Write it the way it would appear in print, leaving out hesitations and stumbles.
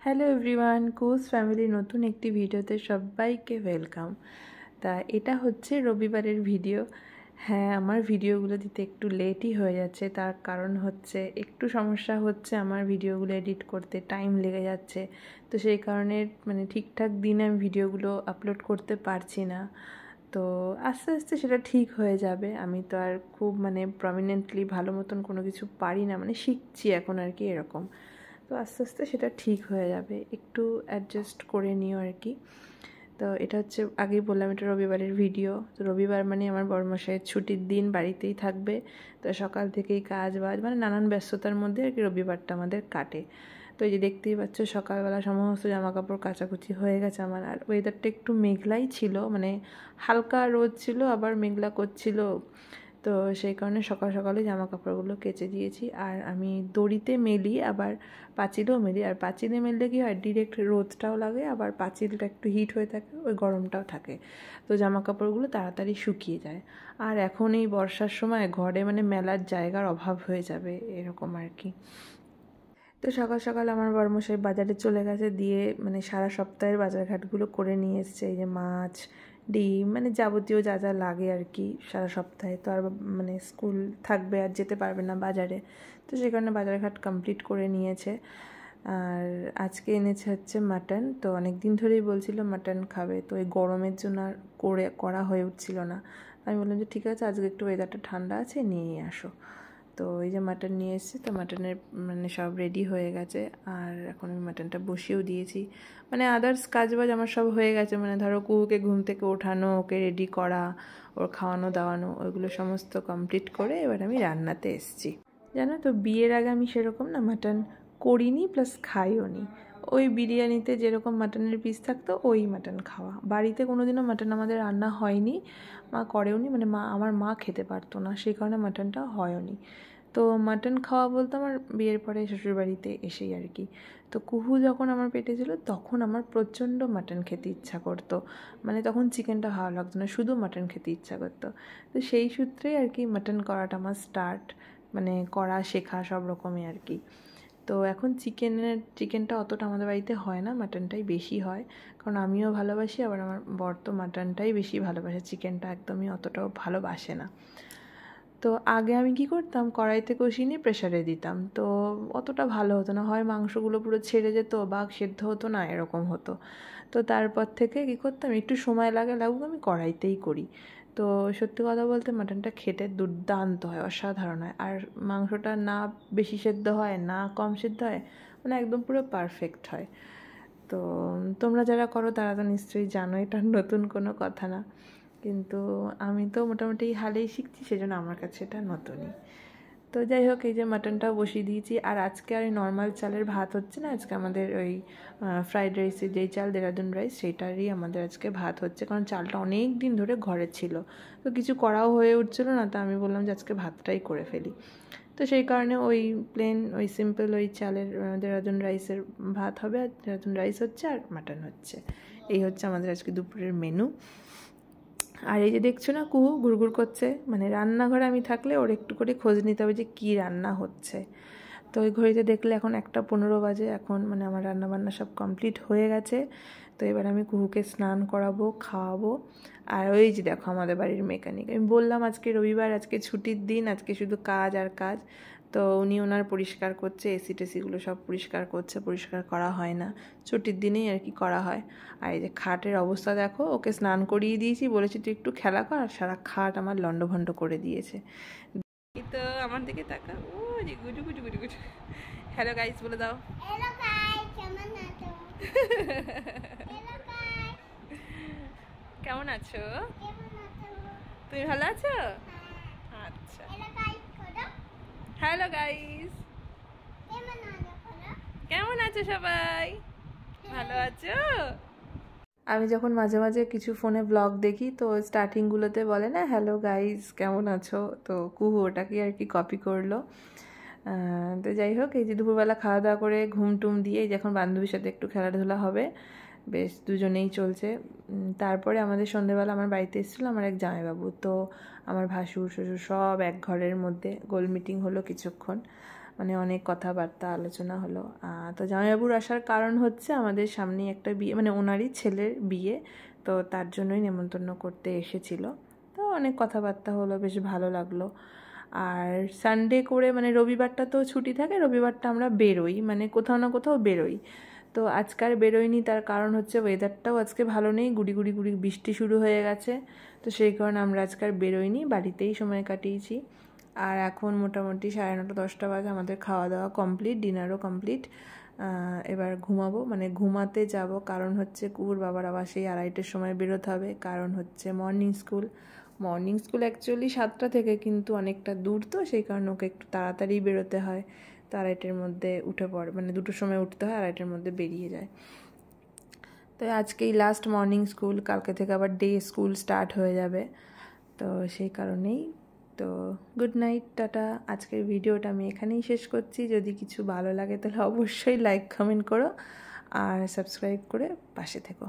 Hello everyone, কুস family নতুন একটি ভিডিওতে সবাইকে ওয়েলকাম। তা এটা হচ্ছে রবিবারের ভিডিও। হ্যাঁ, আমার ভিডিওগুলো দিতে একটু লেটই হয়ে যাচ্ছে, তার কারণ হচ্ছে একটু সমস্যা হচ্ছে, আমার ভিডিওগুলো এডিট করতে টাইম লেগে যাচ্ছে। তো সেই কারণে ঠিকঠাক দিনে আমি ভিডিওগুলো আপলোড করতে পারছি না। তো আস্তে আস্তে সেটা ঠিক হয়ে যাবে। আমি তো আর খুব প্রমিনেন্টলি ভালো মতন কোনো কিছু পারি না, শিখছি এখন আর কি, এরকম। তো আস্তে আস্তে সেটা ঠিক হয়ে যাবে, একটু অ্যাডজাস্ট করে নিও আর কি। তো এটা হচ্ছে, আগেই বললাম, এটা রবিবারের ভিডিও। তো রবিবার আমার বড়মশাইয়ের ছুটির দিন, বাড়িতেই থাকবে। তো সকাল থেকেই কাজ বাজ নানান ব্যস্ততার মধ্যে আর কি রবিবারটা আমাদের কাটে। তো এই যে দেখতেই পাচ্ছ, সকালবেলা সমস্ত জামা কাপড় কাচাকুচি হয়ে গেছে আমার। আর ওয়েদারটা একটু মেঘলাই ছিল, হালকা রোদ ছিল আবার মেঘলা করছিল। তো সেই কারণে সকাল সকালে জামা কাপড়গুলো কেচে দিয়েছি। আর আমি দড়িতে মেলি, আবার পাঁচিলেও মেলি। আর পাঁচিলে মেললে কী হয়, ডিরেক্ট রোদটাও লাগে, আবার পাঁচিলটা একটু হিট হয়ে থাকে, ওই গরমটাও থাকে। তো জামা কাপড়গুলো তাড়াতাড়ি শুকিয়ে যায়। আর এখন এই বর্ষার সময় ঘরে মেলার জায়গার অভাব হয়ে যাবে, এরকম আর কি। তো সকাল সকাল আমার বড়মশাই বাজারে চলে গেছে, দিয়ে সারা সপ্তাহের বাজারঘাটগুলো করে নিয়ে এসছে। এই যে মাছ, ডিম, যাবতীয় যা যা লাগে আর কি সারা সপ্তাহে। তো আর স্কুল থাকবে, আর যেতে পারবে না বাজারে। তো সেই কারণে বাজারঘাট কমপ্লিট করে নিয়েছে। আর আজকে এনেছে হচ্ছে মাটন। তো অনেক দিন ধরেই বলছিল মাটন খাবে, তো এই গরমের জন্য আর করা হয়ে উঠছিল না। আমি বললাম যে ঠিক আছে, আজকে একটু ওয়েদারটা ঠান্ডা আছে, নিয়েই আসো। তো এই যে মাটন নিয়ে এসেছি। তো মাটনের সব রেডি হয়ে গেছে। আর এখন আমি মাটনটা বসিয়েও দিয়েছি। আদার্স কাজবাজ আমার সব হয়ে গেছে। ধরো কুহুকে ঘুম থেকে ওঠানো, ওকে রেডি করা, ওর খাওয়ানো দাওয়ানো, ওইগুলো সমস্ত কমপ্লিট করে এবার আমি রান্নাতে এসেছি। জানো তো, বিয়ের আগে আমি সেরকম মাটন করিনি, প্লাস খাইও নি। ওই বিরিয়ানিতে যেরকম মাটনের পিস থাকতো, ওই মাটন খাওয়া। বাড়িতে কোনোদিনও মাটন আমাদের রান্না হয়নি, মা করেও নি। আমার মা খেতে পারতো না, সেই কারণে মাটনটা হয়ও নি। তো মাটন খাওয়া বলতে আমার বিয়ের পরে শ্বশুরবাড়িতে এসেই আর কি। তো কুহু যখন আমার পেটে ছিল, তখন আমার প্রচণ্ড মাটন খেতে ইচ্ছা করতো। তখন চিকেনটা ভালো লাগতো না, শুধু মাটন খেতে ইচ্ছা করতো। তো সেই সূত্রেই আর কি মাটন করাটা আমার স্টার্ট, করা শেখা সব রকমই আর কি। তো এখন চিকেনটা অতটা আমাদের বাড়িতে হয় না, মাটনটাই বেশি হয়। কারণ আমিও ভালোবাসি, আবার আমার বর তো মাটনটাই বেশি ভালোবাসে, চিকেনটা একদমই অতটাও ভালোবাসে না। তো আগে আমি কি করতাম, কড়াইতে কষিয়ে নিয়ে প্রেশারে দিতাম। তো অতটা ভালো হতো না, হয় মাংসগুলো পুরো ছেড়ে যেত বা সেদ্ধ হতো না, এরকম হতো। তো তারপর থেকে কী করতাম, একটু সময় লাগুক, আমি কড়াইতেই করি। তো সত্যি কথা বলতে মাটনটা খেতে দুর্দান্ত হয়, অসাধারণ হয়। আর মাংসটা না বেশি সেদ্ধ হয়, না কম সেদ্ধ হয়, একদম পুরো পারফেক্ট হয়। তো তোমরা যারা করো তারা তো নিশ্চয়ই জানো, এটা নতুন কোনো কথা না। কিন্তু আমি তো মোটামুটি হালেই শিখছি, সেজন্য আমার কাছে এটা নতুনই। তো যাই হোক, এই যে মাটনটাও বসিয়ে দিয়েছি। আর আজকে আর নর্মাল চালের ভাত হচ্ছে না, আজকে আমাদের ওই ফ্রাইড রাইসের যেই চাল, দেরাদুন রাইস, সেইটারই আমাদের আজকে ভাত হচ্ছে। কারণ চালটা অনেক দিন ধরে ঘরে ছিল, তো কিছু করাও হয়ে উঠছিল না। তো আমি বললাম যে আজকে ভাতটাই করে ফেলি। তো সেই কারণে ওই প্লেন, ওই সিম্পল ওই চালের দেরাদুন রাইসের ভাত হবে, আর দেরাদুন রাইস হচ্ছে, আর মাটন হচ্ছে। এই হচ্ছে আমাদের আজকে দুপুরের মেনু। আর এই যে দেখছো না, কুহু ঘুরঘুর করছে। রান্নাঘরে আমি থাকলে ওর একটু করে খোঁজ নিতে হবে যে কী রান্না হচ্ছে। তো ওই ঘড়িতে দেখলে এখন 1:15 বাজে। এখন আমার রান্নাবান্না সব কমপ্লিট হয়ে গেছে। তো এবার আমি কুহুকে স্নান করাবো, খাওয়াবো। আর ওই যে দেখো আমাদের বাড়ির মেকানিক, আমি বললাম আজকে রবিবার, আজকে ছুটির দিন, আজকে শুধু কাজ আর কাজ। তো উনি ওনার পরিষ্কার করছে, এসি টেসিগুলো সব পরিষ্কার করছে। পরিষ্কার করা হয় না, ছুটির দিনেই আর কি করা হয়। আর এই যে খাটের অবস্থা দেখো, ওকে স্নান করিয়ে দিয়েছি, বলেছি তুই একটু খেলা কর, আর সারা খাট আমার লন্ডভন্ড করে দিয়েছে। তো আমার দিকে তাকা, ও যে গুজু গুজু গুজু গুজু। হ্যালো গাইস বলে দাও। হ্যালো গাইস, কেমন আছো? হ্যালো গাইস, কেমন আছো? তুমি ভালো আছো? আচ্ছা, হ্যালো গাইস, কেমন আছো সবাই? ভালো আছো? আমি যখন মাঝে মাঝে কিছু ফোনে ব্লগ দেখি, তো স্টার্টিংগুলোতে বলে না হ্যালো গাইস কেমন আছো, তো কুহু ওটাকে আর কি কপি করলো। তো যাই হোক, এই যে দুপুরবেলা খাওয়া দাওয়া করে ঘুম টুম দিয়ে যখন বান্ধবীর সাথে একটু খেলাধুলা হবে, বেশ দুজনেই চলছে। তারপরে আমাদের সন্ধেবেলা আমার বাড়িতে এসেছিলো আমার এক জামাইবাবু। তো আমার ভাসুর শ্বশুর সব এক ঘরের মধ্যে গোল মিটিং হলো কিছুক্ষণ। মানে অনেক কথাবার্তা আলোচনা হলো। তো জামাইবাবুর আসার কারণ হচ্ছে আমাদের সামনেই একটা বিয়ে, মানে ওনারই ছেলের বিয়ে, তো তার জন্যই নেমন্তন্ন করতে এসেছিল। তো অনেক কথাবার্তা হলো, বেশ ভালো লাগলো। আর সানডে করে মানে রবিবারটা তো ছুটি থাকে, রবিবারটা আমরা বেরোই, মানে কোথাও না কোথাও বেরোই। তো আজকাল বেরোয়নি, তার কারণ হচ্ছে ওয়েদারটাও আজকে ভালো নেই, গুড়ি গুড়ি গুড়ি বৃষ্টি শুরু হয়ে গেছে। তো সেই কারণে আমরা আজকাল বেরোইনি, বাড়িতেই সময় কাটিয়েছি। আর এখন মোটামুটি 9:30 10টা বাজে, আমাদের খাওয়া দাওয়া কমপ্লিট, ডিনারও কমপ্লিট। এবার ঘুমাবো, মানে ঘুমাতে যাব, কারণ হচ্ছে কুকুর বাবার আবার সেই 2:30টার সময় বেরোতে হবে, কারণ হচ্ছে মর্নিং স্কুল। অ্যাকচুয়ালি 7টা থেকে, কিন্তু অনেকটা দূর, তো সেই কারণে ওকে একটু তাড়াতাড়ি বেরোতে হয়। তো 2:30টার মধ্যে উঠে পড়ে, মানে 2টোর সময় উঠতে হয়, 2:30টার মধ্যে বেরিয়ে যায়। তো আজকেই লাস্ট মর্নিং স্কুল, কালকে থেকে আবার ডে স্কুল স্টার্ট হয়ে যাবে। তো সেই কারণেই, তো গুড নাইট, টাটা। আজকের ভিডিওটা আমি এখানেই শেষ করছি। যদি কিছু ভালো লাগে তাহলে অবশ্যই লাইক কমেন্ট করো আর সাবস্ক্রাইব করে পাশে থেকো।